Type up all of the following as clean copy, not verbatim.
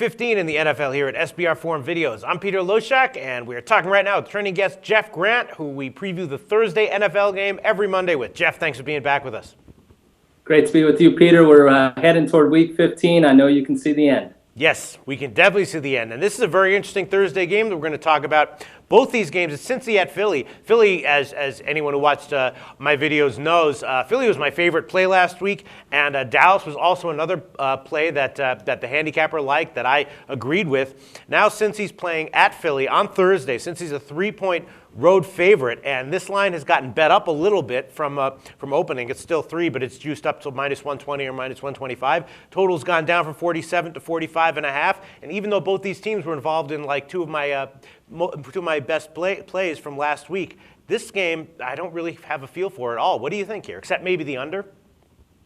15 in the NFL here at SBRForum Videos. I'm Peter Loshak, and we are talking right now with training guest Jeff Grant, who we preview the Thursday NFL game every Monday with. Jeff, thanks for being back with us. Great to be with you, Peter. We're heading toward Week 15. I know you can see the end. Yes, we can definitely see the end. And this is a very interesting Thursday game that we're going to talk about. Both these games, it's Cincy at Philly. Philly, as anyone who watched my videos knows, Philly was my favorite play last week, and Dallas was also another play that the handicapper liked that I agreed with. Now Cincy's playing at Philly on Thursday. Cincy's a 3-point road favorite, and this line has gotten bet up a little bit from opening. It's still 3, but it's juiced up to minus 120 or minus 125. Total's gone down from 47 to 45.5, and even though both these teams were involved in like two of my best plays from last week, this game I don't really have a feel for at all. What do you think here, except maybe the under?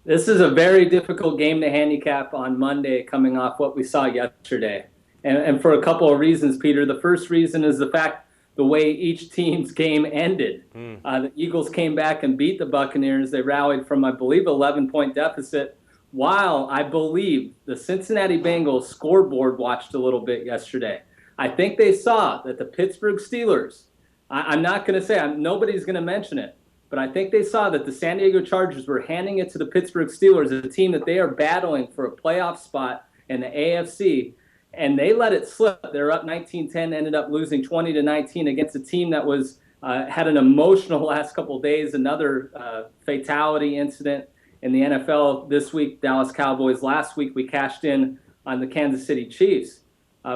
This is a very difficult game to handicap on Monday coming off what we saw yesterday, and for a couple of reasons, Peter. The first reason is the fact the way each team's game ended. The Eagles came back and beat the Buccaneers. They rallied from, I believe, 11-point deficit, while I believe the Cincinnati Bengals scoreboard watched a little bit yesterday. I think they saw that the Pittsburgh Steelers, I'm not going to say, nobody's going to mention it, but I think they saw that the San Diego Chargers were handing it to the Pittsburgh Steelers, a team that they are battling for a playoff spot in the AFC, and they let it slip. They're up 19-10, ended up losing 20-19 against a team that was had an emotional last couple of days. Another fatality incident in the NFL this week, Dallas Cowboys. Last week we cashed in on the Kansas City Chiefs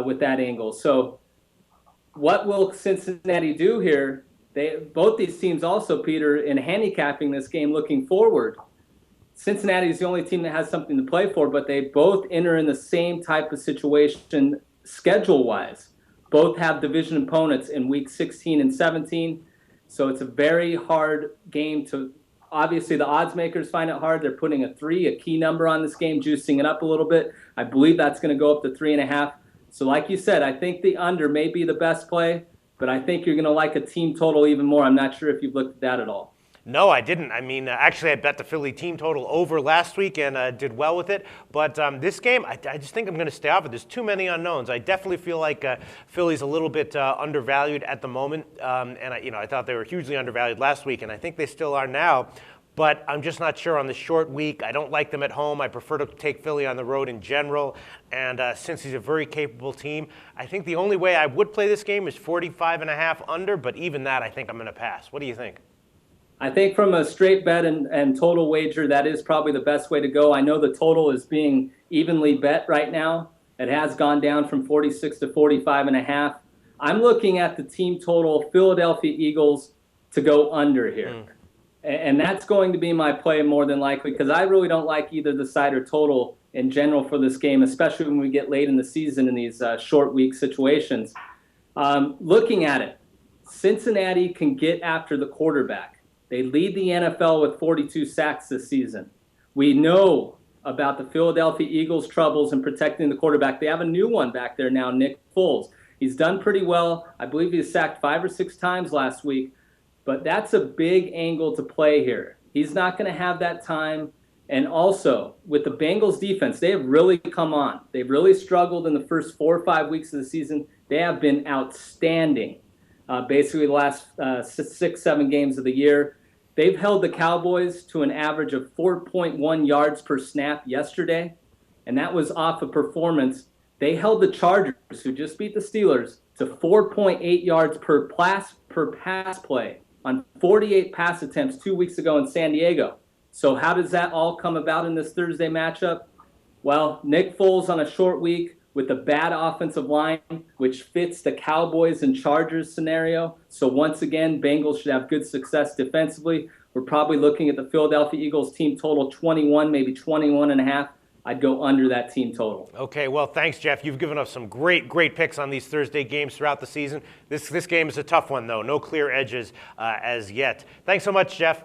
with that angle. So what will Cincinnati do here? Both these teams also, Peter, in handicapping this game looking forward, Cincinnati is the only team that has something to play for, but they both enter in the same type of situation schedule-wise. Both have division opponents in Week 16 and 17, so it's a very hard game to – obviously, the odds makers find it hard. They're putting a 3, a key number on this game, juicing it up a little bit. I believe that's going to go up to 3.5. So like you said, I think the under may be the best play, but I think you're going to like a team total even more. I'm not sure if you've looked at that at all. No, I didn't. I mean, actually, I bet the Philly team total over last week and did well with it. But this game, I just think I'm going to stay off it. There's too many unknowns. I definitely feel like Philly's a little bit undervalued at the moment. And I thought they were hugely undervalued last week, and I think they still are now. But I'm just not sure on the short week. I don't like them at home. I prefer to take Philly on the road in general. And since he's a very capable team, I think the only way I would play this game is 45.5 under. But even that, I think I'm going to pass. What do you think? I think from a straight bet and total wager, that is probably the best way to go. I know the total is being evenly bet right now. It has gone down from 46 to 45.5. I'm looking at the team total, Philadelphia Eagles, to go under here. And that's going to be my play more than likely, because I really don't like either the side or total in general for this game, especially when we get late in the season in these short week situations. Looking at it, Cincinnati can get after the quarterback. They lead the NFL with 42 sacks this season. We know about the Philadelphia Eagles' troubles in protecting the quarterback. They have a new one back there now, Nick Foles. He's done pretty well. I believe he was sacked 5 or 6 times last week. But that's a big angle to play here. He's not going to have that time. And also, with the Bengals defense, they have really come on. They've really struggled in the first 4 or 5 weeks of the season. They have been outstanding, basically the last 6, 7 games of the year. They've held the Cowboys to an average of 4.1 yards per snap yesterday, and that was off a performance. They held the Chargers, who just beat the Steelers, to 4.8 yards per pass play on 48 pass attempts 2 weeks ago in San Diego. So how does that all come about in this Thursday matchup? Well, Nick Foles on a short week with a bad offensive line, which fits the Cowboys and Chargers scenario. So once again, Bengals should have good success defensively. We're probably looking at the Philadelphia Eagles team total 21, maybe 21.5. I'd go under that team total. Okay, well, thanks, Jeff. You've given us some great picks on these Thursday games throughout the season. This game is a tough one, though. No clear edges as yet. Thanks so much, Jeff.